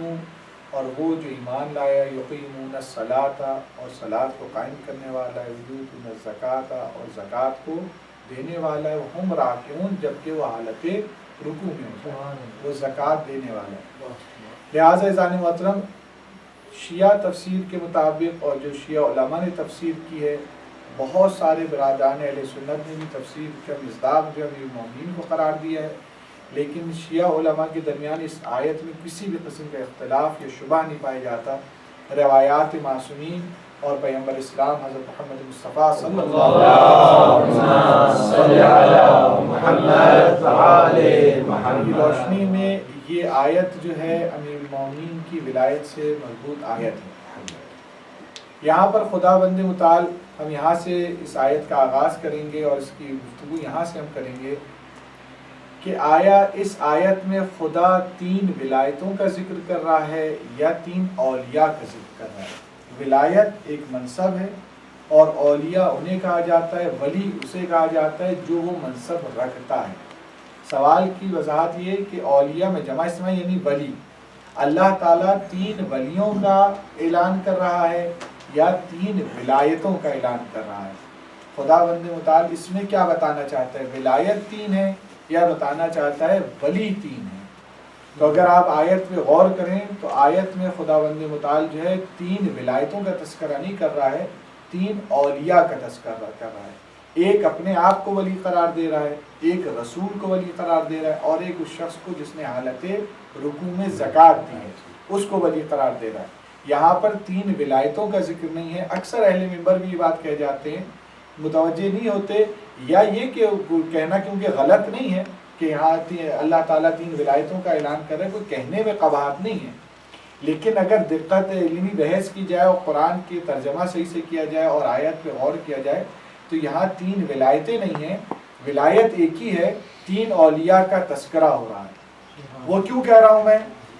آمنوا اور وہ جو ایمان لایا، یقیمون الصلاۃ اور صلاۃ کو قائم کرنے والا ہے، یؤتون الزکوٰۃ اور زکوٰۃ کو دینے والا ہے، ہم راکعون جبکہ وہ حالت رکوع میں ہوتا ہے، وہ زکوٰۃ دینے والا ہے۔ لہٰذا عزیزان محترم، شیعہ تفسیر کے مطابق اور جو شیعہ علماء نے تفسیر کی ہے، بہت سارے برادران اہل سنت نے بھی تفسیر کا مصداق جو امیر المومنین کو قرار دیا ہے، لیکن شیعہ علماء کے درمیان اس آیت میں کسی بھی قسم کا اختلاف یا شبہ نہیں پایا جاتا۔ روایات معصومین اور پیغمبر اسلام حضرت محمد مصطفیٰ صلی اللہ علیہ وسلم کی روشنی میں یہ آیت جو ہے امیر المومنین کی ولایت سے مربوط آیت ہے۔ یہاں پر خدا بند متعال ہم یہاں سے اس آیت کا آغاز کریں گے اور اس کی گفتگو یہاں سے ہم کریں گے کہ آیا اس آیت میں خدا 3 ولایتوں کا ذکر کر رہا ہے یا 3 اولیاء کا ذکر کر رہا ہے۔ ولایت ایک منصب ہے اور اولیاء انہیں کہا جاتا ہے، ولی اسے کہا جاتا ہے جو وہ منصب رکھتا ہے۔ سوال کی وضاحت یہ کہ اولیاء میں جمع اسم ہے یعنی ولی، اللہ تعالیٰ 3 ولیوں کا اعلان کر رہا ہے یا 3 ولایتوں کا اعلان کر رہا ہے؟ خدا بند متعال اس میں کیا بتانا چاہتا ہے؟ ولایت 3 ہے یا بتانا چاہتا ہے ولی 3 ہے؟ تو اگر آپ آیت پہ غور کریں تو آیت میں خدا بند متعال جو ہے 3 ولایتوں کا تذکرہ نہیں کر رہا ہے، 3 اولیاء کا تذکرہ کر رہا ہے۔ ایک اپنے آپ کو ولی قرار دے رہا ہے، ایک رسول کو ولی قرار دے رہا ہے، اور ایک اس شخص کو جس نے حالت رکوع میں زکوٰۃ دی ہے اس کو ولی قرار دے رہا ہے۔ یہاں پر 3 ولایتوں کا ذکر نہیں ہے۔ اکثر اہل منبر بھی یہ بات کہہ جاتے ہیں، متوجہ نہیں ہوتے، یا یہ کہ کہنا کیونکہ غلط نہیں ہے کہ یہاں اللہ تعالیٰ 3 ولایتوں کا اعلان کر رہا ہے، کوئی کہنے میں قباحت نہیں ہے، لیکن اگر دقت علمی بحث کی جائے اور قرآن کی ترجمہ صحیح سے کیا جائے اور آیت پہ غور کیا جائے تو یہاں 3 ولایتیں نہیں ہیں، ولایت ایک ہی ہے، 3 اولیاء کا تذکرہ ہو رہا ہے۔ وہ کیوں کہہ رہا ہوں میں؟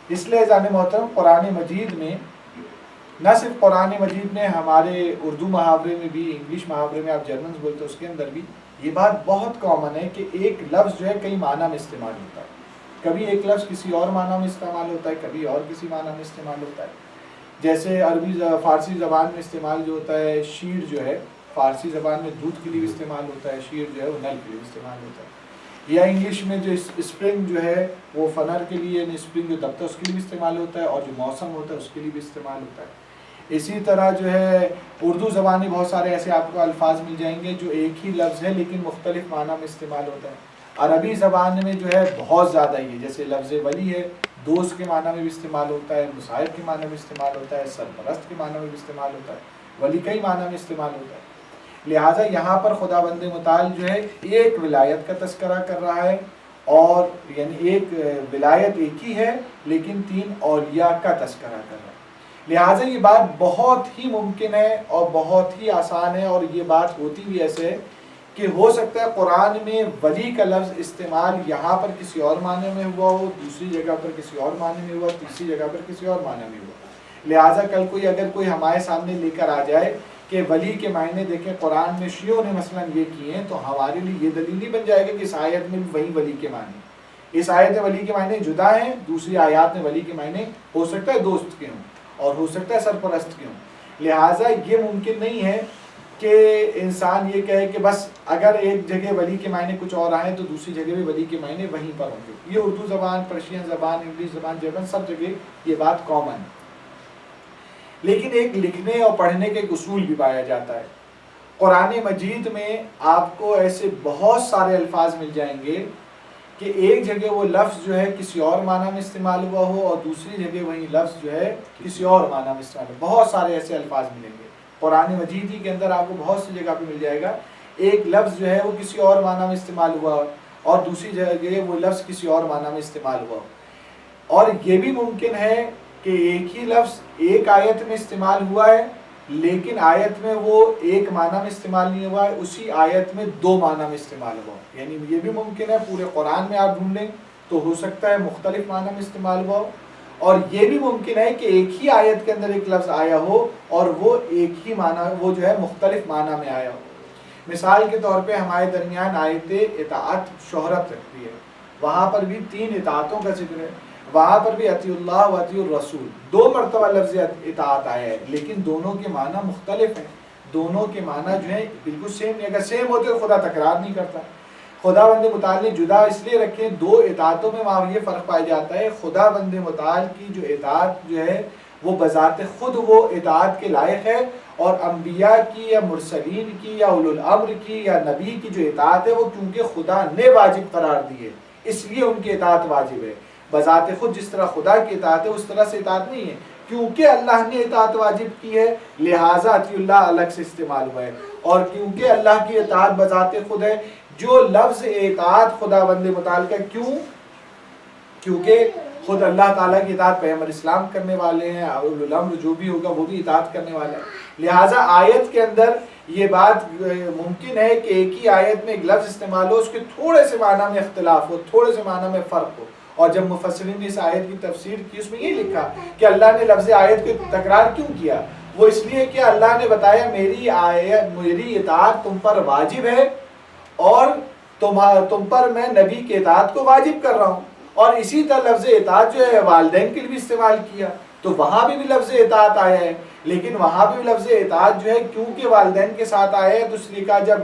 اس لیے جان محترم، قرآن مجید میں نہ صرف قرآن مجید میں، ہمارے اردو محاورے میں بھی، انگلش محاورے میں آپ جرمنز بولتے ہیں اس کے اندر بھی یہ بات بہت کامن ہے کہ ایک لفظ جو ہے کئی معنی میں استعمال ہوتا ہے۔ کبھی ایک لفظ کسی اور معنی میں استعمال ہوتا ہے، کبھی اور کسی معنی میں استعمال ہوتا ہے۔ جیسے فارسی زبان میں استعمال جو ہوتا ہے شیر جو ہے، فارسی زبان میں دودھ کے لیے بھی استعمال ہوتا ہے، شیر جو ہے وہ نل کے لیے استعمال ہوتا ہے۔ یا انگلش میں جو اسپرنگ جو ہے وہ فنر کے لیے، یعنی اسپرنگ جو دبتا ہے اس کے لیے بھی استعمال ہوتا ہے، اور جو موسم ہوتا ہے اس کے لیے بھی استعمال ہوتا ہے۔ اسی طرح جو ہے اردو زبان میں بہت سارے ایسے آپ کو الفاظ مل جائیں گے جو ایک ہی لفظ ہے لیکن مختلف معنی میں استعمال ہوتا ہے۔ عربی زبان میں جو ہے بہت زیادہ ہی ہے، جیسے لفظ ولی ہے، دوست کے معنی میں بھی استعمال ہوتا ہے، مصاحب کے معنی میں استعمال ہوتا ہے، سرپرست کے معنی میں بھی استعمال ہوتا ہے، ولی کئی معنی میں استعمال ہوتا ہے۔ لہٰذا یہاں پر خدا بند متعال جو ہے ایک ولایت کا تذکرہ کر رہا ہے، اور یعنی ایک ولایت ایک ہی ہے لیکن 3 اولیاء کا تذکرہ کر رہا ہے۔ لہٰذا یہ بات بہت ہی ممکن ہے اور بہت ہی آسان ہے، اور یہ بات ہوتی بھی ایسے ہے کہ ہو سکتا ہے قرآن میں ولی کا لفظ استعمال یہاں پر کسی اور معنی میں ہوا ہو، دوسری جگہ پر کسی اور معنی میں ہوا، تیسری جگہ پر کسی اور معنی میں ہوا۔ لہٰذا کل کوئی اگر کوئی ہمارے سامنے لے کر آ جائے کہ ولی کے معنی دیکھیں قرآن میں شیعوں نے مثلا یہ کیے ہیں، تو ہمارے لیے یہ دلیل نہیں بن جائے گا کہ اس آیت میں بھی وہی ولی کے معنی، اس آیت میں ولی کے معنی جدا ہیں، دوسری آیات میں ولی کے معنی ہو سکتا ہے دوست کے ہوں اور ہو سکتا ہے سرپرست کے ہوں۔ لہٰذا یہ ممکن نہیں ہے کہ انسان یہ کہے کہ بس اگر ایک جگہ ولی کے معنی کچھ اور آئے تو دوسری جگہ بھی ولی کے معنی وہیں پر ہوں گے۔ یہ اردو زبان، پرشین زبان، انگلش زبان، جرمن، سب جگہ یہ بات کامن ہے، لیکن ایک لکھنے اور پڑھنے کے ایک اصول بھی پایا جاتا ہے۔ قرآن مجید میں آپ کو ایسے بہت سارے الفاظ مل جائیں گے کہ ایک جگہ وہ لفظ جو ہے کسی اور معنی میں استعمال ہوا ہو اور دوسری جگہ وہی لفظ جو ہے کسی اور معنی میں استعمال ہو۔ بہت سارے ایسے الفاظ ملیں گے قرآن مجید ہی کے اندر، آپ کو بہت سی جگہ پہ مل جائے گا ایک لفظ جو ہے وہ کسی اور معنی میں استعمال ہوا اور دوسری جگہ وہ لفظ کسی اور معنی میں استعمال ہوا۔ اور یہ بھی ممکن ہے کہ ایک ہی لفظ ایک آیت میں استعمال ہوا ہے لیکن آیت میں وہ ایک معنی میں استعمال نہیں ہوا ہے، اسی آیت میں 2 معنی میں استعمال ہوا، یعنی یہ بھی ممکن ہے پورے قرآن میں آپ ڈھونڈیں تو ہو سکتا ہے مختلف معنی میں استعمال ہوا ہو، اور یہ بھی ممکن ہے کہ ایک ہی آیت کے اندر ایک لفظ آیا ہو اور وہ ایک ہی معنی، وہ جو ہے مختلف معنی میں آیا ہو۔ مثال کے طور پہ ہمارے درمیان آیت اطاعت شہرت رکھتی ہے، وہاں پر بھی 3 اطاعتوں کا ذکر ہے۔ وہاں پر بھی اطیع اللہ و اطیع الرسول 2 مرتبہ لفظ اطاعت آیا ہے، لیکن دونوں کے معنی مختلف ہیں، دونوں کے معنی جو ہے بالکل سیم نہیں. اگر سیم ہوتے تو خدا تکرار نہیں کرتا. خدا بند متعال نے جدا اس لیے رکھے، 2 اطاعتوں میں وہاں یہ فرق پایا جاتا ہے. خدا بند متعال کی جو اطاعت جو ہے وہ بذات خود وہ اطاعت کے لائق ہے، اور انبیاء کی یا مرسلین کی یا اولو الامر کی یا نبی کی جو اطاعت ہے وہ کیونکہ خدا نے واجب قرار دی ہے اس لیے ان کی اطاعت واجب ہے. بذات خود جس طرح خدا کی اطاعت ہے اس طرح سے اطاعت نہیں ہے، کیونکہ اللہ نے اطاعت واجب کی ہے لہٰذا اطیع اللہ الگ سے استعمال ہوا ہے. اور کیونکہ اللہ کی اطاعت بذات خود ہے، جو لفظ اطاعت خدا بند متعال کا کیوں؟ کیونکہ خود اللہ تعالیٰ کی اطاعت پیغمبر اسلام کرنے والے ہیں، اولو الامر جو بھی ہوگا وہ بھی اطاعت کرنے والا ہے. لہٰذا آیت کے اندر یہ بات ممکن ہے کہ ایک ہی آیت میں ایک لفظ استعمال ہو، اس کے تھوڑے سے معنی میں اختلاف ہو، تھوڑے سے معنی میں فرق ہو. اور جب مفسرین نے اس آیت کی تفسیر کی اس میں یہ لکھا کہ اللہ نے لفظ آیت کو تکرار کیوں کیا؟ وہ اس لیے کہ اللہ نے بتایا میری اطاعت تم پر واجب ہے اور تم پر میں نبی کی اطاعت کو واجب کر رہا ہوں. اور اسی طرح لفظ اطاعت جو ہے والدین کے لیے بھی استعمال کیا، تو وہاں بھی لفظ اطاعت آیا ہے. لیکن وہاں بھی لفظ اطاعت جو ہے کیونکہ والدین کے ساتھ آیا ہے تو اس لیے کہا جب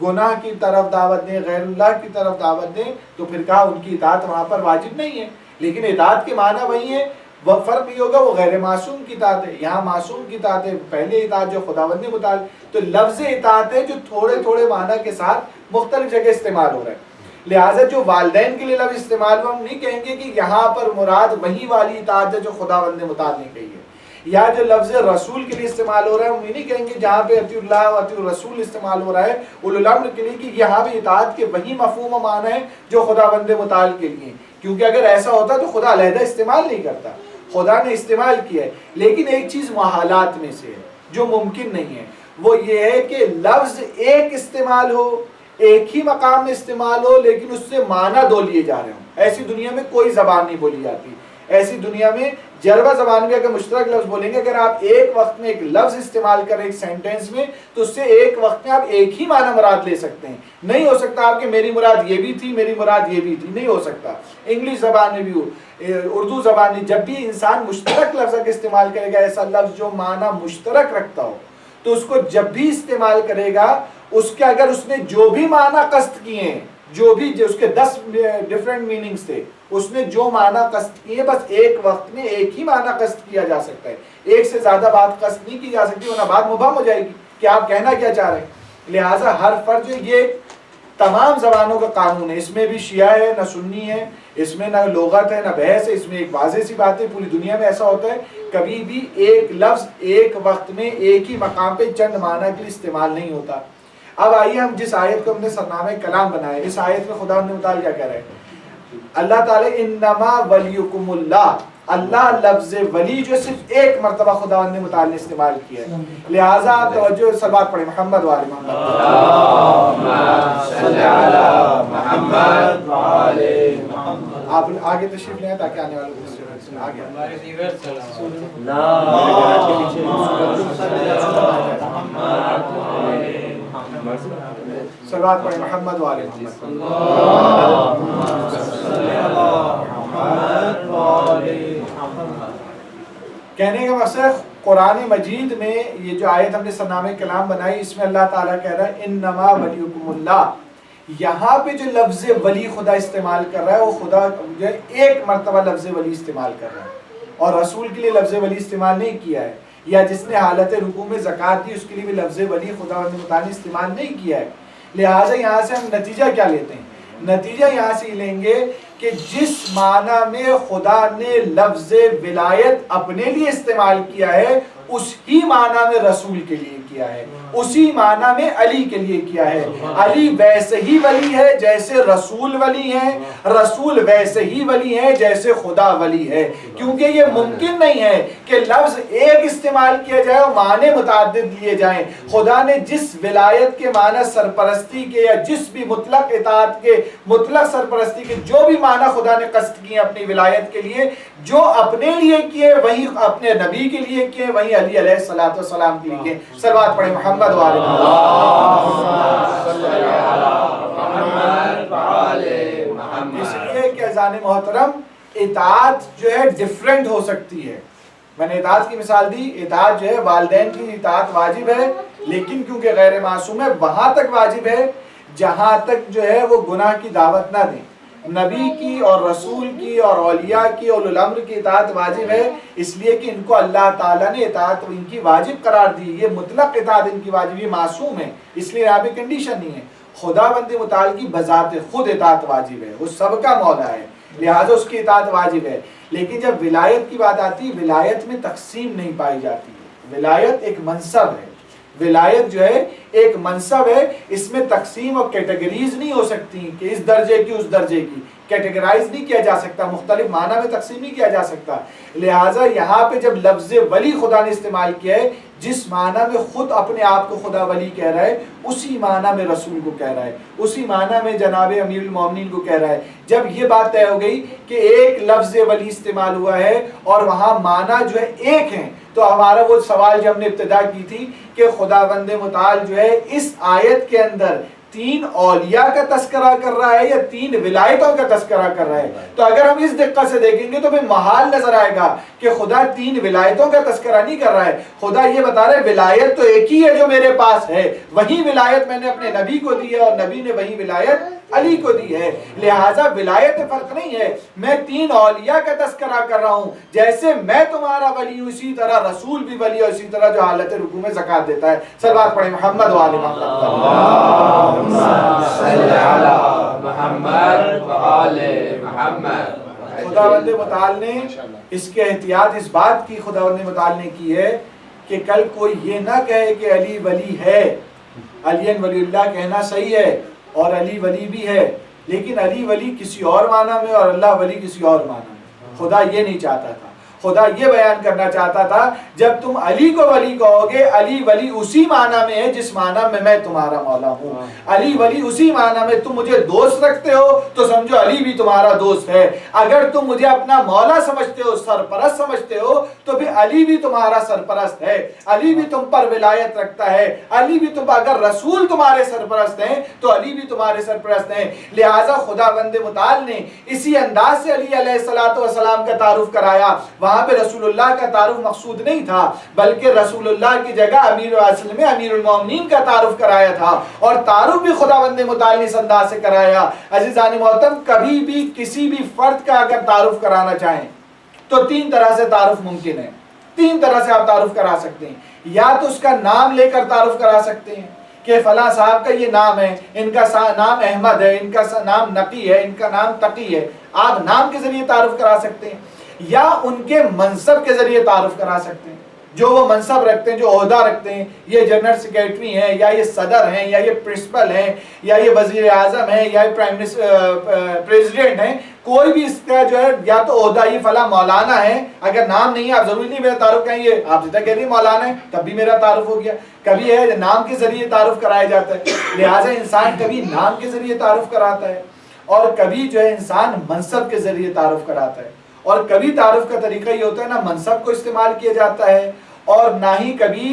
گناہ کی طرف دعوت دیں، غیر اللہ کی طرف دعوت دیں تو پھر کہا ان کی اطاعت وہاں پر واجب نہیں ہے. لیکن اطاعت کے معنی وہی ہے، وہ فرق یہ ہوگا وہ غیر معصوم کی اطاعت ہے، یہاں معصوم کی اطاعت ہے. پہلے اطاعت جو خداوند کے مطابق، تو لفظ اطاعت ہے جو تھوڑے تھوڑے معنی کے ساتھ مختلف جگہ استعمال ہو رہا ہے. لہٰذا جو والدین کے لیے لفظ استعمال ہوا، ہم نہیں کہیں گے کہ یہاں پر مراد وہی والی اطاعت ہے جو خداوند متعال نے کہی ہے. یا جو لفظ رسول کے لیے استعمال ہو رہا ہے ہم یہ نہیں کہیں گے جہاں پہ اطیع اللہ و اطیع الرسول استعمال ہو رہا ہے اولو الامر کے لیے کہ یہاں بھی اطاعت کے وہی مفہوم و معنی ہے جو خداوند متعال کے لیے. کیونکہ اگر ایسا ہوتا تو خدا علیحدہ استعمال نہیں کرتا، خدا نے استعمال کیا ہے. لیکن ایک چیز محالات میں سے ہے جو ممکن نہیں ہے، وہ یہ ہے کہ لفظ ایک استعمال ہو، ایک ہی مقام میں استعمال ہو، لیکن اس سے معنی 2 لیے جا رہے ہوں. ایسی دنیا میں کوئی زبان نہیں بولی جاتی. ایسی دنیا میں جربہ زبان میں اگر مشترک لفظ بولیں گے، اگر آپ ایک وقت میں ایک لفظ استعمال کریں ایک سینٹینس میں تو اس سے ایک وقت میں آپ ایک ہی معنی مراد لے سکتے ہیں. نہیں ہو سکتا آپ کہ میری مراد یہ بھی تھی، میری مراد یہ بھی تھی، نہیں ہو سکتا. انگلش زبان میں بھی ہو، اردو زبان میں، جب بھی انسان مشترک لفظ کا استعمال کرے گا، ایسا لفظ جو معنی مشترک رکھتا ہو، تو اس کو جب بھی استعمال کرے گا اس کے اگر اس نے جو بھی معنی قصد کیے ہیں، جو اس کے 10 ڈیفرنٹ میننگز تھے، اس نے جو معنی قصد کیے بس ایک وقت میں ایک ہی معنی قصد کیا جا سکتا ہے. ایک سے زیادہ بات قصد نہیں کی جا سکتی ورنہ بات مبہم ہو جائے گی کہ آپ کہنا کیا چاہ رہے ہیں. لہٰذا ہر فرد یہ تمام زبانوں کا قانون ہے، اس میں بھی شیعہ ہے نہ سنی ہے، اس میں نہ لغت ہے نہ بحث ہے، اس میں ایک واضح سی بات ہے. پوری دنیا میں ایسا ہوتا ہے کبھی بھی ایک لفظ ایک وقت میں ایک ہی مقام پہ چند معنی کے لیے استعمال نہیں ہوتا. اب آئیے ہم جس آیت کو ہم نے سرنامہ کلام بنایا، اس آیت میں خدا نے متعال کیا کہہ رہے ہیں؟ اللہ تعالیٰ انما ولیکم اللہ، اللہ لفظ ولی جو صرف ایک مرتبہ خدا نے متعال نے استعمال کیا ہے. لہٰذا آپ توجہ صلوات پڑھیں محمد وآل محمد. آپ آگے تشریف لیں تاکہ آنے والوں کو صلوات پڑھیں محمد وآل محمد. کہنے کا مقصد قرآن مجید میں یہ جو آیت ہم نے سرنامہ کلام بنائی، اس میں اللہ تعالیٰ کہہ رہا ہے انما ولیکم اللہ. یہاں پہ جو لفظ ولی خدا استعمال کر رہا ہے وہ خدا جو ہے ایک مرتبہ لفظ ولی استعمال کر رہا ہے، اور رسول کے لیے لفظ ولی استعمال نہیں کیا ہے. یا جس نے حالت رکوع میں زکوٰۃ دی اس کے لیے بھی لفظ ولی خدا متعال نے استعمال نہیں کیا ہے. لہٰذا یہاں سے ہم نتیجہ کیا لیتے ہیں؟ نتیجہ یہاں سے لیں گے کہ جس معنی میں خدا نے لفظ ولایت اپنے لیے استعمال کیا ہے اس ہی معنی میں رسول کے لیے کیا ہے، اسی معنی میں علی کے لیے کیا ہے. علی ویسے ہی ولی ہے جیسے رسول ولی ہیں، رسول ویسے ہی ولی ہے جیسے خدا ولی ہے. کیونکہ یہ ممکن نہیں ہے کہ لفظ ایک استعمال کیا جائے اور معنی متعدد لیے جائیں. خدا نے جس ولایت کے معنی سرپرستی کے یا جس بھی مطلق اطاعت کے، مطلق سرپرستی کے جو بھی معنی خدا نے قصد کیے اپنی ولایت کے لیے، جو اپنے لیے کیے وہی اپنے نبی کے لیے کیے، وہی علی علیہ السلام کے لیے. صلوات پڑھیں محمد وآل محمد. اس لیے کہ اذان محترم اطاعت جو ہے ڈیفرنٹ ہو سکتی ہے. میں نے اطاعت کی مثال دی. اطاعت جو ہے والدین کی اطاعت واجب ہے، لیکن کیونکہ غیر معصوم ہے وہاں تک واجب ہے جہاں تک جو ہے وہ گناہ کی دعوت نہ دیں. نبی کی اور رسول کی اور اولیاء کی اور اولو الامر کی اطاعت واجب ہے، اس لیے کہ ان کو اللہ تعالیٰ نے اطاعت ان کی واجب قرار دی. یہ مطلق اطاعت ان کی واجب، یہ معصوم ہے، اس لیے یہاں پہ کنڈیشن نہیں ہے. خدا بند متعال کی بذات خود اطاعت واجب ہے، وہ سب کا مولا ہے، لہٰذا اس کی اطاعت واجب ہے. لیکن جب ولایت کی بات آتی ہے، ولایت میں تقسیم نہیں پائی جاتی ہے. ولایت ایک منصب ہے، ولایت جو ہے ایک منصب ہے، اس میں تقسیم اور کیٹیگریز نہیں ہو سکتی کہ اس درجے کی اس درجے کی کیٹیگرائز نہیں کیا جا سکتا، مختلف معنی میں تقسیم نہیں کیا جا سکتا. لہٰذا یہاں پہ جب لفظ ولی خدا نے استعمال کیا ہے، جس معنی میں خود اپنے آپ کو خدا ولی کہہ رہا ہے اسی معنی میں رسول کو کہہ رہا ہے، اسی معنی میں جناب امیر المومنین کو کہہ رہا ہے. جب یہ بات طے ہو گئی کہ ایک لفظ ولی استعمال ہوا ہے اور وہاں معنی جو ہے ایک ہیں، تو ہمارا وہ سوال جو ہم نے ابتدا کی تھی کہ خدا بند متعال جو ہے اس آیت کے اندر 3 اولیاء کا تذکرہ کر رہا ہے یا 3 ولایتوں کا تذکرہ کر رہا ہے. تو اگر ہم اس دقت سے دیکھیں گے تو پھر محال نظر آئے گا کہ خدا 3 ولایتوں کا تذکرہ نہیں کر رہا ہے. خدا یہ بتا رہا ہے ولایت تو ایک ہی ہے جو میرے پاس ہے، وہی ولایت میں نے اپنے نبی کو دی ہے اور نبی نے وہی ولایت علی کو دی ہے. لہٰذا ولایت فرق نہیں ہے، میں 3 اولیاء کا تذکرہ کر رہا ہوں. جیسے میں تمہارا ولی ہوں اسی طرح رسول بھی ولی اور اسی طرح جو حالت رکوع میں زکات دیتا ہے. صلوات پڑھیں محمد و آل محمد. خدا بند متعال نے اس کے احتیاط اس بات کی خدا بند متعال نے کی ہے کہ کل کوئی یہ نہ کہے کہ علی ولی ہے. علی ولی اللہ کہنا صحیح ہے اور علی ولی بھی ہے، لیکن علی ولی کسی اور معنی میں اور اللہ ولی کسی اور معنی میں. خدا یہ نہیں چاہتا تھا. خدا یہ بیان کرنا چاہتا تھا جب تم علی کو ولی کہو گے، علی ولی اسی معنی میں ہے جس معنی میں تمہارا مولا ہوں. علی ولی اسی معنی میں تم مجھے دوست رکھتے ہو تو سمجھو علی بھی تمہارا دوست ہے. اگر تم مجھے اپنا مولا سمجھتے ہو، سرپرست سمجھتے ہو، تو پھر علی بھی تمہارا سرپرست ہے، علی بھی تم پر ولایت رکھتا ہے، علی بھی تم، اگر رسول تمہارے سرپرست ہیں تو علی بھی تمہارے سرپرست ہیں. لہٰذا خدا بند متعال نے اسی انداز سے علی علیہ السلام کا تعارف کرایا. وہاں پہ رسول اللہ کا تعارف مقصود نہیں تھا، بلکہ رسول اللہ کی جگہ امیر المومنین کا تعارف کرایا تھا. اور تعارف بھی خدا بند متعال نے اس انداز سے کرایا. عزیزان محترم، کبھی بھی کسی بھی فرد کا اگر تعارف کرانا چاہیں تو 3 طرح سے تعارف ممکن ہے. 3 طرح سے آپ تعارف کرا سکتے ہیں. یا تو اس کا نام لے کر تعارف کرا سکتے ہیں کہ فلاں صاحب کا یہ نام ہے، ان کا نام احمد ہے، ان کا نام نقی ہے، ان کا نام تقی ہے. آپ نام کے ذریعے تعارف کرا سکتے ہیں، یا ان کے منصب کے ذریعے تعارف کرا سکتے ہیں. جو وہ منصب رکھتے ہیں، جو عہدہ رکھتے ہیں، یہ جنرل سیکریٹری ہیں، یا یہ صدر ہیں، یا یہ پرنسپل ہیں، یا یہ وزیر اعظم ہیں، یا پریزیڈنٹ ہیں، کوئی بھی اس کا جو ہے یا تو عہدہ یہ فلاں مولانا ہے. اگر نام نہیں ہے، آپ ضروری نہیں میرا تعارف کہیں گے، آپ جتنا کہہ رہی مولانا ہے تب بھی میرا تعارف ہو گیا. کبھی ہے نام کے ذریعے تعارف کرایا جاتا ہے. لہٰذا انسان کبھی نام کے ذریعے تعارف کراتا ہے اور کبھی جو ہے انسان منصب کے ذریعے تعارف کراتا ہے. اور کبھی تعارف کا طریقہ یہ ہوتا ہے نہ منصب کو استعمال کیا جاتا ہے اور نہ ہی کبھی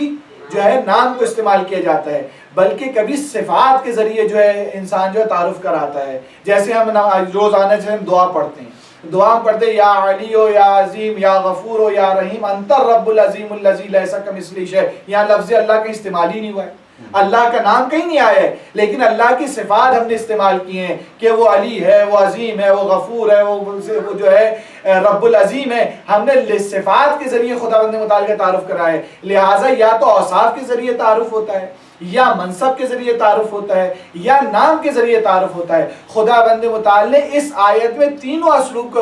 جو ہے نام کو استعمال کیا جاتا ہے، بلکہ کبھی صفات کے ذریعے جو ہے انسان جو ہے تعارف کراتا ہے. جیسے ہم روزانہ سے ہم دعا پڑھتے ہیں، دعا پڑھتے ہیں یا علی ہو یا عظیم یا غفور ہو یا رحیم انت الرب العظیم الذی لیس کمثلہ شیء. یہاں لفظ اللہ کا استعمال ہی نہیں ہوا ہے، اللہ کا نام کہیں نہیں آیا ہے، لیکن اللہ کی صفات ہم نے استعمال کی ہیں کہ وہ علی ہے، وہ عظیم ہے، وہ غفور ہے، وہ جو ہے رب العظیم ہے. ہم نے صفات کے ذریعے خداوند متعال کا تعارف کرایا ہے. لہٰذا یا تو اوصاف کے ذریعے تعارف ہوتا ہے، یا منصب کے ذریعے تعارف ہوتا ہے، یا نام کے ذریعے تعارف ہوتا ہے. خداوند متعال نے اس آیت میں تینوں اسلوب کو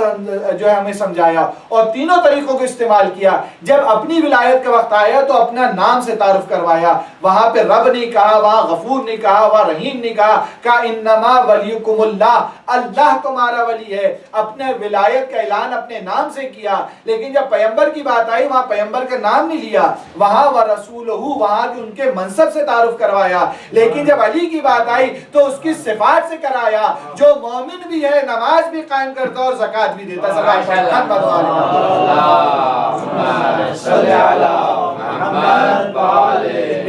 جو ہے ہمیں سمجھایا اور تینوں طریقوں کو استعمال کیا. جب اپنی ولایت کا وقت آیا تو اپنا نام سے تعارف کروایا. وہاں پہ رب نہیں کہا، وہاں غفور نہیں کہا، وہاں رحیم نہیں کہا انما ولیکم اللہ، اللہ تمہارا ولی ہے. اپنے ولایت کا اعلان اپنے نام سے کیا. لیکن جب پیغمبر کی بات آئی وہاں پیغمبر کا نام نہیں لیا، وہاں ورسولہ، وہاں ان کے منصب سے تعارف کروایا. لیکن جب علی کی بات آئی تو اس کی صفات سے کرایا، جو مومن بھی ہے، نماز بھی قائم کرتا اور زکات بھی دیتا.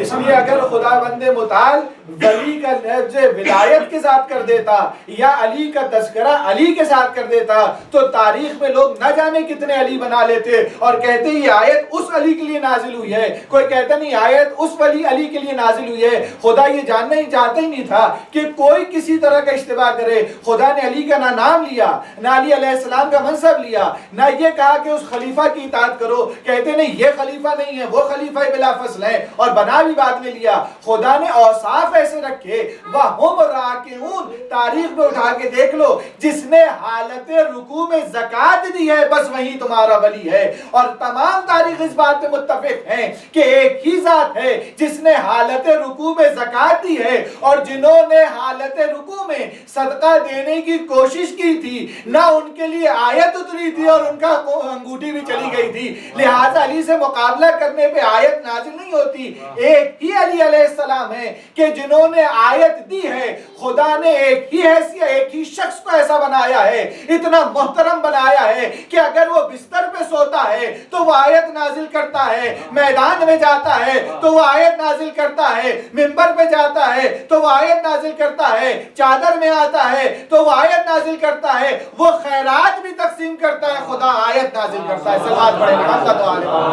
اس لیے اگر خدا بند متعال ولی کا لفظ ولایت کے ساتھ کر دیتا یا علی کا تذکرہ علی کے ساتھ کر دیتا تو تاریخ میں لوگ نہ جانے کتنے علی بنا لیتے اور کہتے یہ آیت اس علی کے لیے نازل ہوئی ہے. کوئی کہتا نہیں آیت اس ولی علی کے لیے نازل ہوئی ہے. خدا یہ جاننا ہی چاہتا ہی نہیں تھا کہ کوئی کسی طرح کا اشتباہ کرے. خدا نے علی کا نہ نام لیا نہ علی علیہ السلام کا منصب لیا نہ یہ کہا کہ اس خلیفہ کی اطاعت کرو. کہتے نہیں یہ خلیفہ نہیں ہے وہ خلیفہ بلا فصل ہے اور بنا بھی بعد میں لیا. خدا نے اوصاف ایسے رکھے وَهُمْ رَاكِعُونَ. تاریخ میں اٹھا کے دیکھ لو جس نے حالت رکوع میں زکوٰۃ دی ہے بس وہی تمہارا ولی ہے. اور تمام تاریخ اس بات پہ متفق ہیں کہ ایک ہی ذات ہے جس نے حالت رکوع میں زکوٰۃ دی ہے اور جنہوں نے حالت رکوع میں صدقہ دینے کی کوشش کی تھی نہ ان کے لیے آیت اتری تھی اور ان کا انگوٹھی بھی چلی گئی تھی. لہذا علی سے مقابلہ کرنے پہ آیت نازل نہیں ہوتی. ایک ہی علی علیہ السلام ہے کہ جنہوں نے آیت دی ہے. خدا نے ایک ہی حیثیت ایک ہی شخص کو ایسا بنایا ہے اتنا محترم بنایا ہے کہ اگر وہ بستر پہ سوتا ہے تو وہ آیت نازل کرتا ہے, میدان میں جاتا ہے تو وہ آیت نازل کرتا ہے, منبر پہ جاتا ہے تو وہ آیت نازل کرتا ہے, چادر میں آتا ہے تو وہ آیت نازل کرتا ہے, وہ خیرات بھی تقسیم کرتا ہے خدا آیت نازل کرتا ہے. صلوات پڑھیں محمد و آل محمد.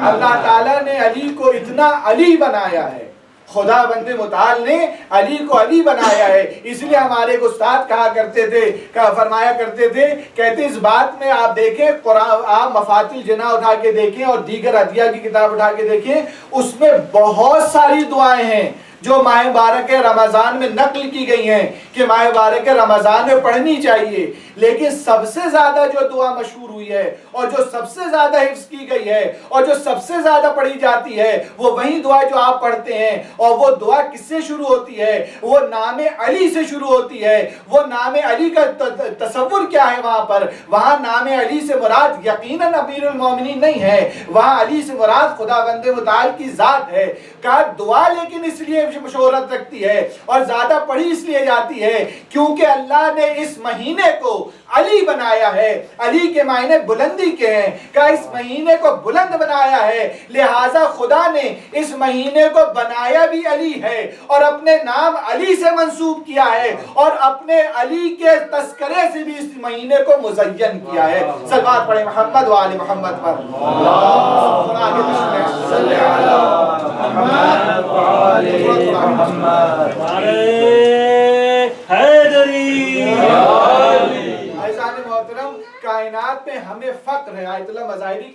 اللہ تعالیٰ نے علی کو اتنا علی بنایا ہے. خدا بند متعال نے علی کو علی بنایا ہے. اس لیے ہمارے استاد کہا کرتے تھے فرمایا کرتے تھے کہتے اس بات میں آپ دیکھیں قرآن آپ مفاتل جنا اٹھا کے دیکھیں اور دیگر عدیہ کی کتاب اٹھا کے دیکھیں اس میں بہت ساری دعائیں ہیں جو ماہ مبارک رمضان میں نقل کی گئی ہیں کہ ماہ مبارک رمضان میں پڑھنی چاہیے. لیکن سب سے زیادہ جو دعا مشہور ہوئی ہے اور جو سب سے زیادہ حفظ کی گئی ہے اور جو سب سے زیادہ پڑھی جاتی ہے وہ وہی دعا جو آپ پڑھتے ہیں. اور وہ دعا کس سے شروع ہوتی ہے؟ وہ نام علی سے شروع ہوتی ہے. وہ نام علی کا تصور کیا ہے وہاں پر؟ وہاں نام علی سے مراد یقیناً امیر المومنین نہیں ہے. وہاں علی سے مراد خدا بند متعال کی ذات ہے. کا دعا لیکن اس لیے شہرت رکھتی ہے اور زیادہ پڑھی اس لیے جاتی ہے کیونکہ اللہ نے اس مہینے کو علی بنایا ہے. علی کے معنی بلندی کے ہیں کہ اس مہینے کو بلند بنایا ہے. لہٰذا خدا نے اس مہینے کو بنایا بھی علی ہے اور اپنے نام علی سے منسوب کیا ہے اور اپنے علی کے تذکرے سے بھی اس مہینے کو مزین کیا ہے. صلوات پڑھیں محمد و آل محمد پر. محترم کائنات میں ہمیں فخر ہے. آیت اللہ مظاہری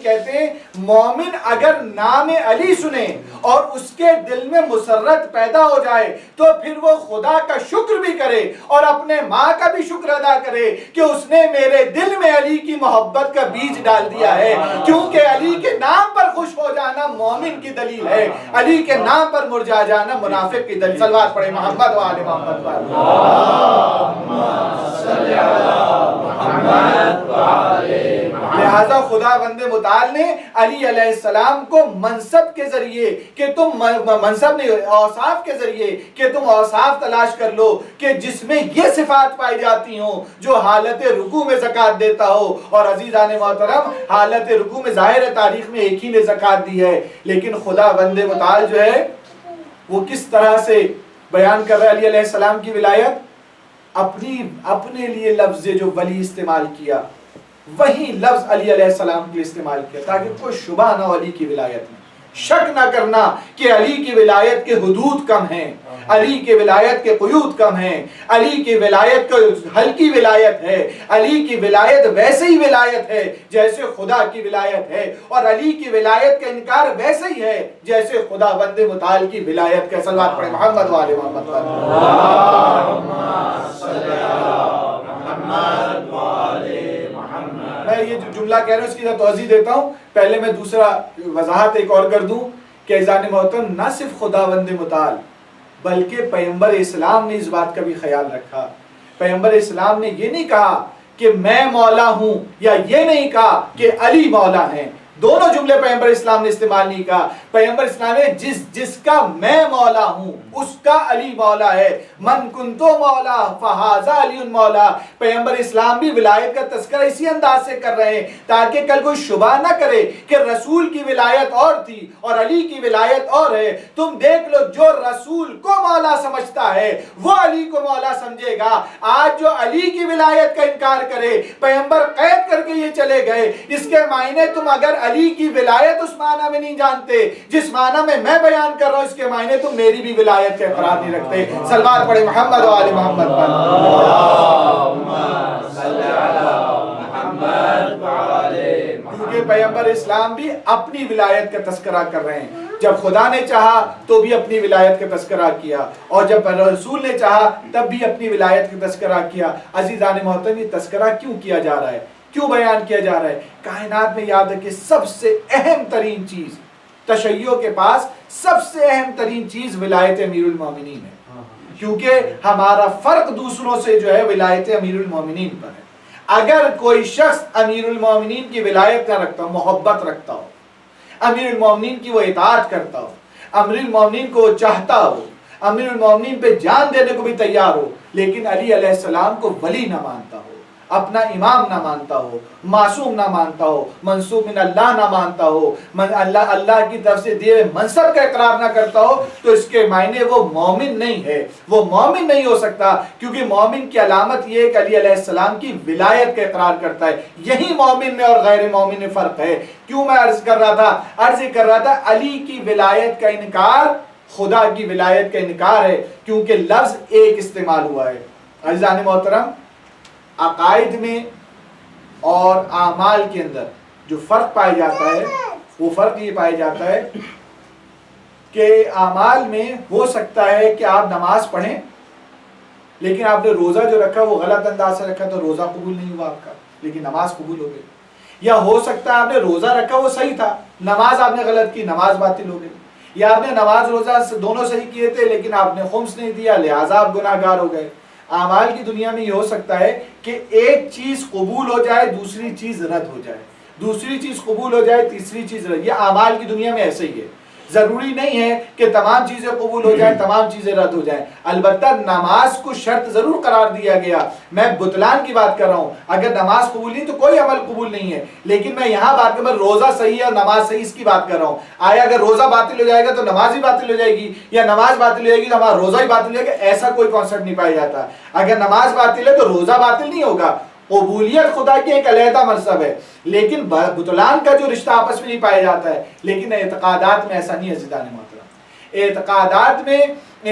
کہتے ہیں مومن اگر نام علی سنے اور اس کے دل میں مسرت پیدا ہو جائے تو پھر وہ خدا کا شکر بھی کرے اور اپنے ماں کا بھی شکر ادا کرے کہ اس نے میرے دل میں علی کی محبت کا بیج ڈال دیا ہے. کیونکہ علی کے نام پر خوش ہو جانا مومن کی دلیل ہے, علی کے نام پر مرجا جانا منافق کی دلیل. صلوات پڑھیں محمد و آل محمد پر. لہذا خدا بند متعال نے علی علیہ السلام کو منصب کے ذریعے کہ تم منصب نہیں اوصاف کے ذریعے کہ تم اوصاف تلاش کر لو کہ جس میں یہ صفات پائی جاتی ہوں جو حالت رکوع میں زکوٰۃ دیتا ہو. اور عزیزان محترم حالت رکوع میں ظاہر تاریخ میں ایک ہی نے زکوٰۃ دی ہے لیکن خدا بند متعال جو ہے وہ کس طرح سے بیان کر رہا ہے علی علیہ السلام کی ولایت. اپنے لیے لفظ جو ولی استعمال کیا وہی لفظ علی علیہ السلام کے استعمال کیا تاکہ کوئی شبہ نہ ہو علی کی ولایت میں. شک نہ کرنا کہ علی کی ولایت کے حدود کم ہیں, علی کی ولایت کے قیود کم ہیں, علی کی ولایت کو ہلکی ولایت ہے, علی کی ولایت ویسے ہی ولایت ہے جیسے خدا کی ولایت ہے اور علی کی ولایت کا انکار ویسے ہی ہے جیسے خدا بند متعال کی ولایت کا. صلوات پڑھیں محمد و آل محمد پر. میں یہ جو جملہ کہہ رہا ہوں اس کی توضیح دیتا ہوں. پہلے میں دوسرا وضاحت ایک اور کر دوں کہ عزیزان محترم نہ صرف خدا بند متعال بلکہ پیغمبر اسلام نے اس بات کا بھی خیال رکھا. پیغمبر اسلام نے یہ نہیں کہا کہ میں مولا ہوں یا یہ نہیں کہا کہ علی مولا ہیں. دونوں جملے پیغمبر اسلام نے استعمال نہیں کہا. پیغمبر اسلام نے جس کا میں مولا ہوں اس کا علی مولا ہے. من کنتو مولا فہذا علی مولا. پیغمبر اسلام بھی ولایت کا تذکرہ اسی انداز سے کر رہے ہیں تاکہ کل کوئی شبہ نہ کرے کہ رسول کی ولایت اور تھی اور علی کی ولایت اور ہے. تم دیکھ لو جو رسول کو مولا سمجھتا ہے وہ علی کو مولا سمجھے گا. آج جو علی کی ولایت کا انکار کرے پیغمبر قید کر کے یہ چلے گئے. اس کے معنی تم اگر علی کی ولایت اس معنی میں نہیں جانتے جس معنی میں بیان کر رہا ہوں اس کے معنی تم میری بھی ولایت کا اقرار نہیں رکھتے. سلوات پڑھے محمد و آل محمد پر. کیونکہ پیغمبر اسلام بھی اپنی ولایت کا تذکرہ کر رہے ہیں. جب خدا نے چاہا تو بھی اپنی ولایت کا تذکرہ کیا اور جب رسول نے چاہا تب بھی اپنی ولایت کا تذکرہ کیا. عزیزان محترم یہ تذکرہ کیوں کیا جا رہا ہے, کیوں بیان کیا جا رہا ہے؟ کائنات میں یاد رکھیں سب سے اہم ترین چیز تشیع کے پاس سب سے اہم ترین چیز ولایت امیر المومنین ہے. کیونکہ ہمارا فرق دوسروں سے جو ہے ولایت امیر المومنین پر ہے. اگر کوئی شخص امیر المومنین کی ولایت کا رکھتا ہو, محبت رکھتا ہو, امیر المومنین کی وہ اطاعت کرتا ہو, امیر المومنین کو چاہتا ہو, امیر المومنین پہ جان دینے کو بھی تیار ہو, لیکن علی علیہ السلام کو ولی نہ مانتا ہو, اپنا امام نہ مانتا ہو, معصوم نہ مانتا ہو, منصوب من اللہ نہ مانتا ہو, اللہ کی طرف سے دیے منصب کا اقرار نہ کرتا ہو, تو اس کے معنی وہ مومن نہیں ہے, وہ مومن نہیں ہو سکتا. کیونکہ مومن کی علامت یہ ہے کہ علی علیہ السلام کی ولایت کا اقرار کرتا ہے. یہی مومن میں اور غیر مومن میں فرق ہے. کیوں میں عرض کر رہا تھا علی کی ولایت کا انکار خدا کی ولایت کا انکار ہے, کیونکہ لفظ ایک استعمال ہوا ہے. عزیزان محترم عقائد میں اور اعمال کے اندر جو فرق پایا جاتا ہے وہ فرق یہ پایا جاتا ہے کہ اعمال میں ہو سکتا ہے کہ آپ نماز پڑھیں لیکن آپ نے روزہ جو رکھا وہ غلط انداز سے رکھا تو روزہ قبول نہیں ہوا آپ کا, لیکن نماز قبول ہو گئی. یا ہو سکتا ہے آپ نے روزہ رکھا وہ صحیح تھا, نماز آپ نے غلط کی, نماز باطل ہو گئی. یا آپ نے نماز روزہ دونوں صحیح کیے تھے لیکن آپ نے خمس نہیں دیا لہٰذا آپ گناہ گار ہو گئے. اعمال کی دنیا میں یہ ہو سکتا ہے کہ ایک چیز قبول ہو جائے دوسری چیز رد ہو جائے, دوسری چیز قبول ہو جائے تیسری چیز رد. یہ اعمال کی دنیا میں ایسے ہی ہے. ضروری نہیں ہے کہ تمام چیزیں قبول ہو جائیں تمام چیزیں رد ہو جائیں. البتہ نماز کو شرط ضرور قرار دیا گیا. میں بطلان کی بات کر رہا ہوں, اگر نماز قبول نہیں تو کوئی عمل قبول نہیں ہے. لیکن میں یہاں بات کر رہا ہوں روزہ صحیح ہے اور نماز صحیح, اس کی بات کر رہا ہوں. آیا اگر روزہ باطل ہو جائے گا تو نماز ہی باطل ہو جائے گی, یا نماز باطل ہو جائے گی تو ہمارا روزہ ہی باطل ہو جائے گا؟ ایسا کوئی کانسیپٹ نہیں پایا جاتا. اگر نماز باطل ہے تو روزہ باطل نہیں ہوگا. قبولیت خدا کی ایک علیحدہ منصب ہے, لیکن بطلان کا جو رشتہ آپس میں نہیں پایا جاتا ہے. لیکن اعتقادات میں ایسا نہیں ہے عزیزان محترم. اعتقادات میں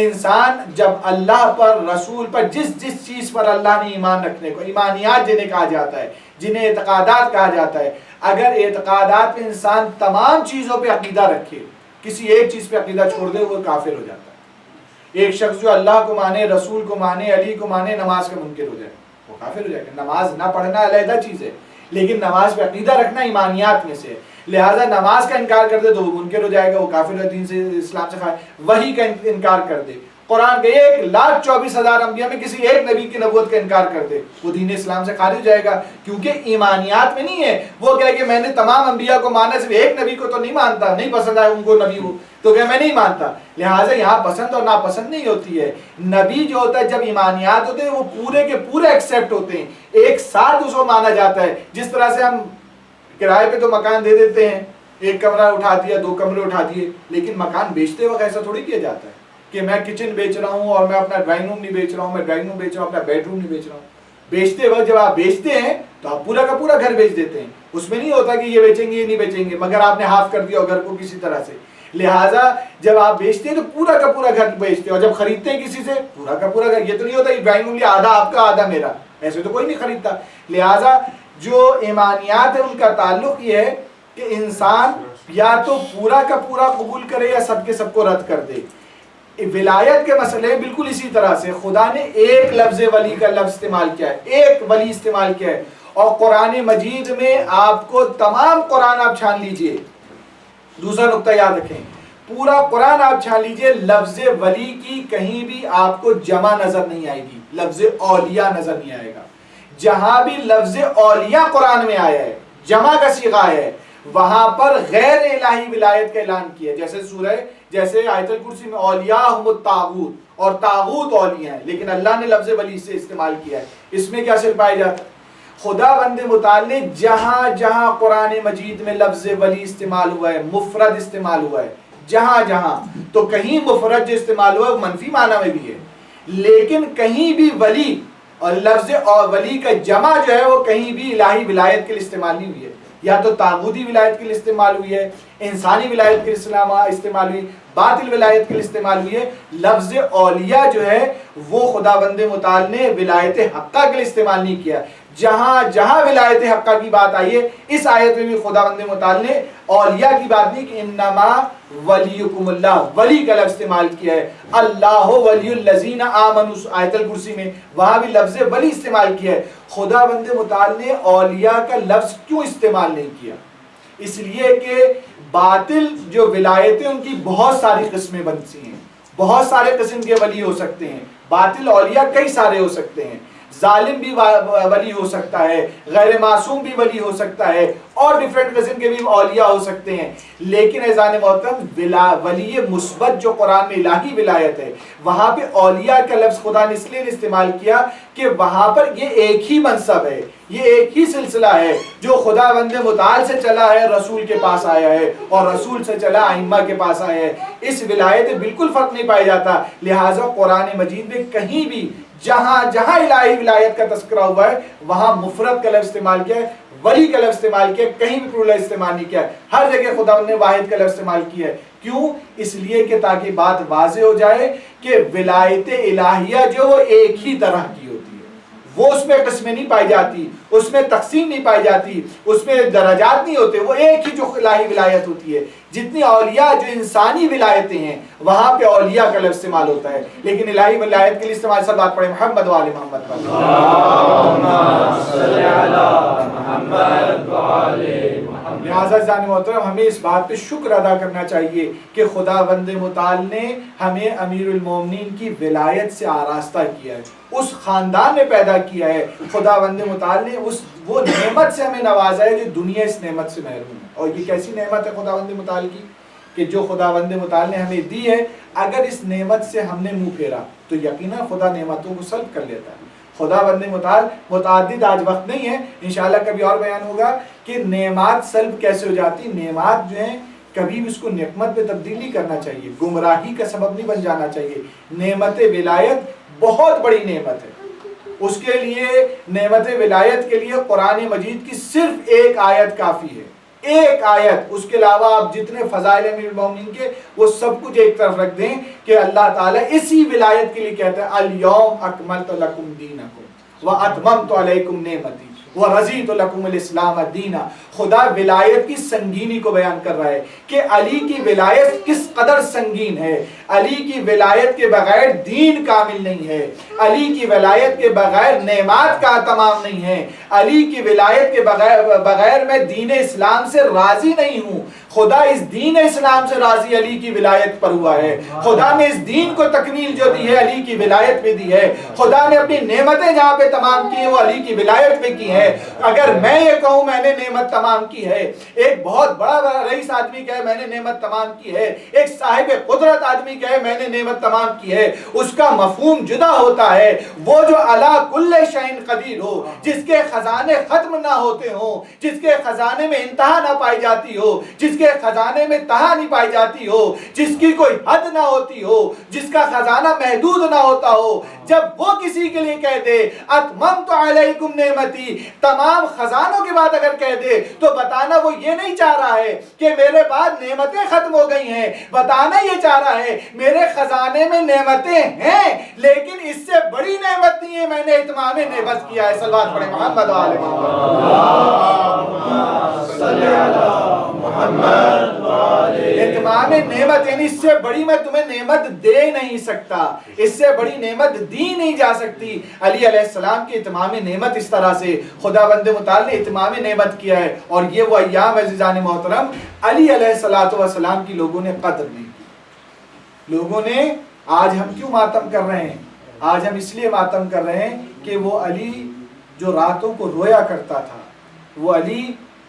انسان جب اللہ پر رسول پر جس چیز پر اللہ نے ایمان رکھنے کو ایمانیات جنہیں کہا جاتا ہے, جنہیں اعتقادات کہا جاتا ہے, اگر اعتقادات میں انسان تمام چیزوں پہ عقیدہ رکھے کسی ایک چیز پہ عقیدہ چھوڑ دے وہ کافر ہو جاتا ہے. ایک شخص جو اللہ کو مانے, رسول کو مانے, علی کو مانے, نماز کا منکر ہو جائے وہ کافر ہو جائے گا. نماز نہ پڑھنا علیحدہ چیز ہے لیکن نماز پہ عقیدہ رکھنا ایمانیات میں سے. لہٰذا نماز کا انکار کر دے تو وہ منکر ہو جائے گا, وہ کافر دین سے اسلام سے خارج. وحی کا انکار کر دے, قرآن کے 1,24,000 انبیاء میں کسی ایک نبی کی نبوت کا انکار کر دے وہ دین اسلام سے خارج ہو جائے گا. کیونکہ ایمانیات میں نہیں ہے. وہ کہے کہ میں نے تمام انبیاء کو مانا, صرف ایک نبی کو تو نہیں مانتا, نہیں پسند آئے ان کو نبی ہو تو کہ میں نہیں مانتا. لہٰذا یہاں پسند اور ناپسند نہیں ہوتی ہے. نبی جو ہوتا ہے جب ایمانیات ہوتے ہیں وہ پورے کے پورے ایکسیپٹ ہوتے ہیں, ایک ساتھ اس کو مانا جاتا ہے. جس طرح سے ہم کرائے پہ تو مکان دے دیتے ہیں, ایک کمرہ اٹھا دیا, 2 کمرے اٹھا دیے, لیکن مکان بیچتے وقت ایسا تھوڑی کیا جاتا ہے کہ میں کچن بیچ رہا ہوں اور میں اپنا ڈرائنگ روم نہیں بیچ رہا ہوں, میں ڈرائنگ روم بیچ رہا ہوں, اپنا بیڈ روم نہیں بیچ رہا ہوں. بیچتے وقت جب آپ بیچتے ہیں تو آپ پورا کا پورا گھر بیچ دیتے ہیں. اس میں نہیں ہوتا کہ یہ بیچیں گے یہ نہیں بیچیں گے, مگر آپ نے ہاف کر دیا گھر کو کسی طرح سے. لہٰذا جب آپ بیچتے ہیں تو پورا کا پورا گھر بیچتے ہیں, اور جب خریدتے ہیں کسی سے پورا کا پورا گھر. یہ تو نہیں ہوتا کہ ڈرائنگ روم لیا آدھا آپ کا آدھا میرا, ایسے تو کوئی نہیں خریدتا. لہٰذا جو ایمانیات ہے ان کا تعلق یہ ہے کہ انسان یا تو پورا کا پورا قبول کرے یا سب کے سب کو رد کر دے. ولایت کے مسئلے بالکل اسی طرح سے خدا نے ایک لفظ ولی کا لفظ استعمال کیا ہے, ایک ولی استعمال کیا ہے. اور قرآن مجید میں آپ کو تمام قرآن آپ چھان لیجئے, دوسرا نقطہ یاد رکھیں, پورا قرآن آپ چھان لیجئے, لفظ ولی کی کہیں بھی آپ کو جمع نظر نہیں آئے گی, لفظ اولیاء نظر نہیں آئے گا. جہاں بھی لفظ اولیاء قرآن میں آیا ہے, جمع کا صیغہ ہے, وہاں پر غیر الہی ولایت کا اعلان کیا، جیسے آیت الکرسی میں اولیاء ہم الطاغوت، اور طاغوت اولیاء ہیں، لیکن اللہ نے لفظ ولی سے استعمال کیا ہے۔ اس میں کیا سر پایا جاتا ہے؟ خدا بند متعال نے جہاں جہاں قرآن مجید میں لفظ ولی استعمال ہوا ہے، مفرد استعمال ہوا ہے، جہاں جہاں، تو کہیں مفرد جو استعمال ہوا ہے وہ منفی معنی میں بھی ہے، لیکن کہیں بھی ولی اور لفظ اور ولی کا جمع جو ہے وہ کہیں بھی الہی ولایت کے لیے استعمال نہیں ہوئی ہے، یا تو طاغوتی ولایت کے لیے استعمال ہوئی ہے، انسانی ولایت کے لیے استعمال ہوئی، باطل ولایت کے لیے استعمال ہوئی ہے۔ لفظ اولیاء جو ہے وہ خدا بند متعال نے ولایت حقہ کے لیے استعمال نہیں کیا۔ جہاں جہاں ولایت حقہ کی بات آئی ہے، اس آیت میں بھی خدا بند متعال نے اولیاء کی بات نہیں کہ انما ولیکم اللہ، ولی کا لفظ استعمال کیا ہے۔ اللہ ولی الذین آمنوا آیت الکرسی میں وہاں بھی لفظ ولی استعمال کیا ہے۔ خدا بند متعال نے اولیاء کا لفظ کیوں استعمال نہیں کیا؟ اس لیے کہ باطل جو ولایتیں ان کی بہت ساری قسمیں بنتی ہیں، بہت سارے قسم کے ولی ہو سکتے ہیں، باطل اولیاء کئی سارے ہو سکتے ہیں، ظالم بھی ولی ہو سکتا ہے، غیر معصوم بھی ولی ہو سکتا ہے، اور ڈیفرنٹ قسم کے بھی اولیاء ہو سکتے ہیں، لیکن اذان محترم ولی مثبت جو قرآن میں الہی ولایت ہے وہاں پہ اولیاء کا لفظ خدا نے اس لیے استعمال کیا کہ وہاں پر یہ ایک ہی منصب ہے، یہ ایک ہی سلسلہ ہے جو خدا بند متعال سے چلا ہے، رسول کے پاس آیا ہے، اور رسول سے چلا ائمہ کے پاس آیا ہے۔ اس ولایت بالکل فرق نہیں پایا جاتا، لہٰذا قرآن مجید میں کہیں بھی جہاں جہاں الہی ولایت کا تذکرہ ہوا ہے وہاں مفرد کا لفظ استعمال کیا ہے، ولی کا لفظ استعمال کیا ہے، کہیں بھی پلورل استعمال نہیں کیا ہے، ہر جگہ خدا نے واحد کا لفظ استعمال کیا ہے۔ کیوں؟ اس لیے کہ تاکہ بات واضح ہو جائے کہ ولایت الہیہ جو وہ ایک ہی طرح کی ہوتی ہے، وہ اس میں قسمیں نہیں پائی جاتی، اس میں تقسیم نہیں پائی جاتی، اس میں درجات نہیں ہوتے، وہ ایک ہی جو الہی ولایت ہوتی ہے۔ جتنی اولیاء جو انسانی ولایتیں ہیں وہاں پہ اولیاء کا لفظ استعمال ہوتا ہے، لیکن الہی ولایت کے لیے استعمال سب بات پڑھے محمد و آل محمد پر۔ لہٰذا جان محترم ہمیں اس بات پہ شکر ادا کرنا چاہیے کہ خدا بند متعال نے ہمیں امیر المومنین کی ولایت سے آراستہ کیا ہے، اس خاندان میں پیدا کیا ہے۔ خدا بند متعال نے وہ نعمت سے ہمیں نوازا ہے جو دنیا اس نعمت سے محروم ہے، اور یہ کیسی نعمت ہے خدا بند متعال کی کہ جو خدا بند متعال نے ہمیں دی ہے، اگر اس نعمت سے ہم نے منہ پھیرا تو یقینا خدا نعمتوں کو سلب کر لیتا ہے۔ خدا بند متعال متعدد، آج وقت نہیں ہے، انشاءاللہ کبھی اور بیان ہوگا کہ نعمات سلب کیسے ہو جاتی۔ نعمات جو ہیں کبھی بھی اس کو نعمت میں تبدیل نہیں کرنا چاہیے، گمراہی کا سبب نہیں بن جانا چاہیے۔ نعمت ولایت بہت بڑی نعمت ہے، اس کے لیے نعمت ولایت کے لیے قرآن مجید کی صرف ایک آیت کافی ہے، ایک آیت۔ اس کے علاوہ آپ جتنے فضائل امیر المومنین کے وہ سب کچھ ایک طرف رکھ دیں کہ اللہ تعالیٰ اسی ولایت کے لیے کہتا ہے الیوم اکملت لکم دینکم واتممت علیکم نعمتی وَرَضِيتُ لَكُمُ الْإِسْلَامَ دِينًا۔ خدا ولایت کی سنگینی کو بیان کر رہا ہے کہ علی کی ولایت کس قدر سنگین ہے۔ علی کی ولایت کے بغیر دین کامل نہیں ہے، علی کی ولایت کے بغیر نعمات کا تمام نہیں ہے، علی کی ولایت کے بغیر میں دین اسلام سے راضی نہیں ہوں۔ خدا اس دین اسلام سے راضی علی کی ولایت پر ہوا ہے، خدا نے اس دین کو تکمیل جو دی ہے علی کی ولایت پہ دی ہے۔ خدا نے اپنی نعمتیں جہاں پہ تمام کی ہیں وہ علی کی ولایت پہ کی ہیں۔ اگر میں یہ کہوں میں نے نعمت تمام کی ہے، ایک بہت بڑا رئیس آدمی کہے میں نے نعمت تمام کی ہے، ایک صاحب قدرت آدمی کہے میں نے نعمت تمام کی ہے، اس کا مفہوم جدا ہوتا ہے۔ وہ جو علی کل شیء قدیر ہو، جس کے خزانے ختم نہ ہوتے ہوں، جس کے خزانے میں انتہا نہ پائی جاتی ہو، جس کے خزانے میں تہا نہیں پائی جاتی ہو، جس کی کوئی حد نہ ہوتی ہو، جس کا خزانہ محدود نہ ہوتا ہو، جب وہ کسی کے لیے کہہ دے اتممت علیکم نعمتی، تمام خزانوں کے بعد اگر کہہ دے تو بتانا وہ یہ نہیں چاہ رہا ہے کہ میرے بعد نعمتیں ختم ہو گئی ہیں، بتانا یہ چاہ رہا ہے میرے خزانے میں نعمتیں ہیں لیکن اس سے بڑی نعمت نہیں ہے، میں نے اتمام نعمت کیا ہے۔ صلوات پڑھیں محمد و آل محمد۔ اتمام نعمت یعنی اس سے بڑی میں تمہیں نعمت دے نہیں سکتا، اس سے بڑی نعمت دی نہیں جا سکتی۔ علی علیہ السلام کی اتمام نعمت اس طرح سے خدا بند متعال نے اتمام نعمت کیا ہے، اور یہ وہ ایام عزیزان محترم علی علیہ السلام کی لوگوں نے قدر نہیں کی۔ لوگوں نے آج ہم کیوں ماتم کر رہے ہیں؟ آج ہم اس لیے ماتم کر رہے ہیں کہ وہ علی جو راتوں کو رویا کرتا تھا، وہ علی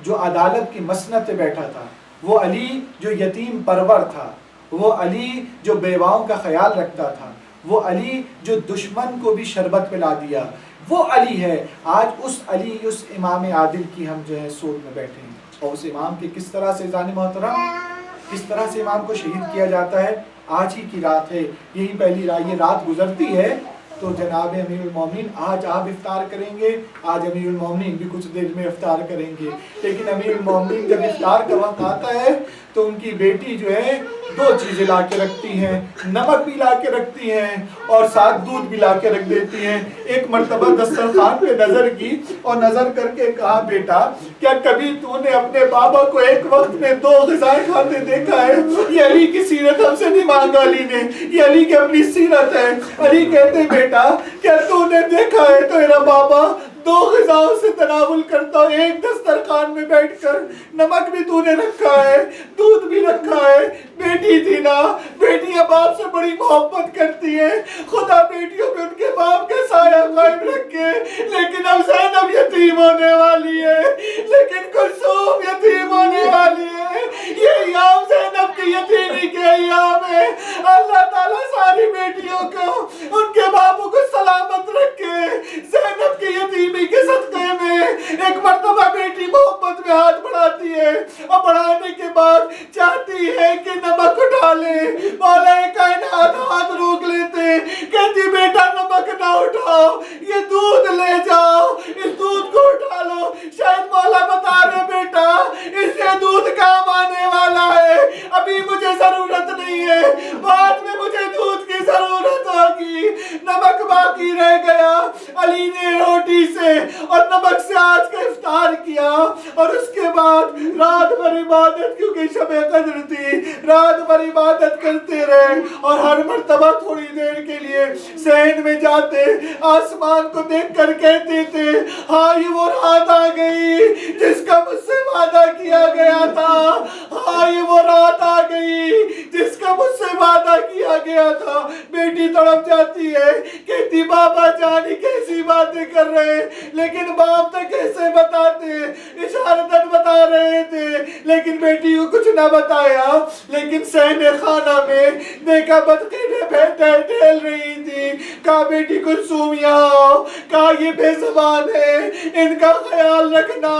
جو عدالت کی مسند پہ بیٹھا تھا، وہ علی جو یتیم پرور تھا، وہ علی جو بیواؤں کا خیال رکھتا تھا، وہ علی جو دشمن کو بھی شربت پلا دیا، وہ علی ہے۔ آج اس علی، اس امام عادل کی ہم جو ہے سوچ میں بیٹھے ہیں، اور اس امام کی کس طرح سے جان محترم، کس طرح سے امام کو شہید کیا جاتا ہے۔ آج ہی کی رات ہے، یہی پہلی رات، یہ رات گزرتی ہے تو جناب امیر المومنین آج آپ افطار کریں گے، آج امیر المومنین بھی کچھ دیر میں افطار کریں گے، لیکن امیر المومنین جب افطار کا وقت آتا ہے تو ان کی بیٹی جو ہے دو چیزیں لا کے رکھتی ہیں، نمک بھی لا کے رکھتی ہیں اور ساتھ دودھ بھی لا کے رکھ دیتی ہیں۔ ایک مرتبہ دسترخوان پہ نظر کی اور نظر کر کے کہا، بیٹا کیا کبھی تو نے اپنے بابا کو ایک وقت میں 2 غذائیں کھاتے دیکھا ہے؟ یہ علی کی سیرت ہم سے نہیں مانگا علی نے، یہ علی کی اپنی سیرت ہے۔ علی کہتے، بیٹا کیا تو نے دیکھا ہے تو میرا بابا 2 غذاؤں سے تناول کرتا ہوں، ایک دسترخوان میں بیٹھ کر، نمک بھی تو نے رکھا ہے، دودھ بھی رکھا ہے۔ بیٹی تھی نا، بیٹیاں باپ سے بڑی محبت کرتی ہیں، خدا بیٹیوں پہ ان کے باپ کا سایہ قائم رکھے۔ لیکن اب زینب یتیم ہونے والی ہے، لیکن کلثوم یتیم ہونے والی ہے۔ یہ ایام زینب کی یتیمی کے ایام ہے۔ اللہ تعالیٰ ساری بیٹیوں کو، ان کے باپوں کو سلامت رکھے۔ زینب کی یتیمی کے صدقے میں ایک مرتبہ بیٹی محبت میں ہاتھ بڑھاتی ہے اور بڑھانے کے بعد چاہتی ہے کہ نمک اٹھا لے، مولا کائنات ہاتھ روک لیتے، کہتی بیٹا نمک نہ اٹھاؤ، یہ دودھ لے جاؤ، اس دودھ کو اٹھا لو۔ شاید مولا بتا رہے، بیٹا اس سے دودھ کام آنے والا ہے، ابھی مجھے ضرورت نہیں ہے، بعد میں مجھے دودھ کی ضرورت ہوگی۔ نمک باقی رہ گیا، علی نے روٹی سے اور نمک سے آج کا افطار کیا، اور اس کے بعد رات بھر عبادت، کیونکہ شب قدر تھی، رات بھر عبادت کرتے رہے، اور ہر مرتبہ تھوڑی دیر کے لیے صحن میں جاتے، آسمان کو دیکھ کر کہتے تھے، ہاں یہ وہ رات آ گئی جس کا مجھ سے وعدہ کیا گیا تھا، ہاں یہ وہ رات آ گئی جس کا مجھ سے وعدہ کیا گیا تھا۔ بیٹی تڑپ جاتی ہے، کہتی بابا جانی کیسی باتیں کر رہے، لیکن باپ تو کیسے بتاتے، اشارتاً بتا رہے تھے، لیکن بیٹی کو کچھ نہ بتایا۔ لیکن صحن خانہ میں دیکھا بدقیدیں ٹہل رہی تھی، کہا بیٹی کلثوم یہاں آؤ، کہا یہ بے زبان ہے، ان کا خیال رکھنا،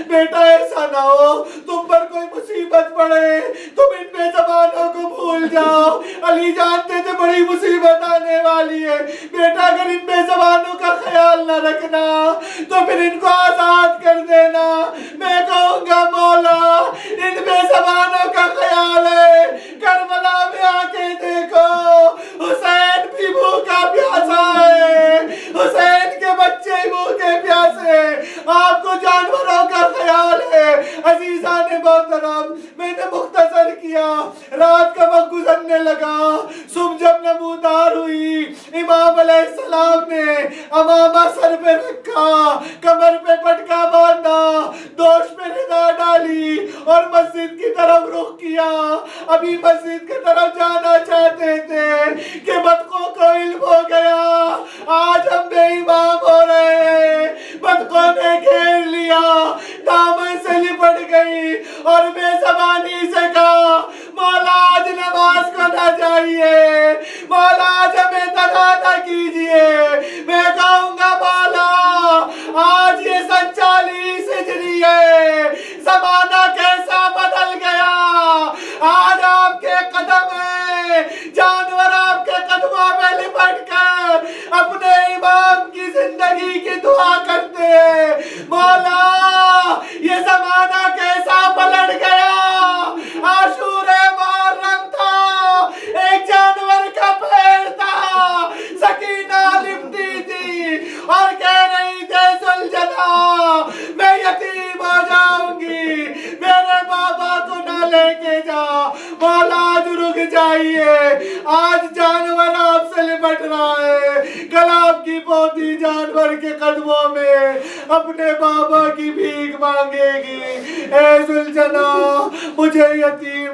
بیٹا ایسا نہ ہو تم پر کوئی مصیبت پڑے، تم ان بے زبانوں کو بھول جاؤ۔ علی جانتے تھے بڑی مصیبت آنے والی ہے، بیٹا اگر ان بے زبانوں کا خیال نہ رکھنا تو پھر ان کو آزاد کر دینا۔ میں کہوں گا مولا ان بے زبانوں کا خیال ہے، کربلا میں آ کے دیکھو حسین بھی بھوکا پیاسا ہے، حسین کے بچے بھوکے پیاسے، آپ کو جانوروں کا خیال ہے۔ عزیزان محترم، میں نے مختصر کیا، رات کا وقت گزرنے لگا، صبح جب نمودار ہوئی، امام علیہ السلام نے امامہ سر پہ رکھا، کمر پہ پٹکا باندھا، دوش پہ ردا ڈالی اور مسجد کی طرف رخ کیا۔ ابھی مسجد کی طرف جانا چاہتے تھے کہ بدخوں کو علم ہو گیا، آج ہم بے امام ہو رہے ہیں۔ بدخوں نے گھیر لیا، دامن سے لپٹ گئی اور بے زبانی سے کہا، مولا آج نماز کو نہ جائیے، مولا آج ہمیں تنہا نہ کیجئے۔ میں کہوں گا مولا آج یہ 47 ہجری ہے، زمانہ کیسا بدل گیا، آج آپ کے قدم ہیں، جانور آپ کے قدموں میں لپٹ کر اپنے امام کی زندگی کی دعا کرتے ہیں۔ مولا یہ زمانہ کیسا پلٹ گیا، عاشور محرم تھا، ایک جانور کا پیر تھا، سکینہ لپٹی تھی اور کہہ رہی تھی ذوالجلال میں یتیم ہو جاؤں گی، میرے بابا کو نہ لے کے جا۔ مولا آج رک جائیے، آج جانور آپ سے لپٹ رہا ہے، کل آپ کی پوتی جانور کے قدموں میں اپنے بابا کی بھیک مانگے گی، اے ذوالجلال مجھے یتیم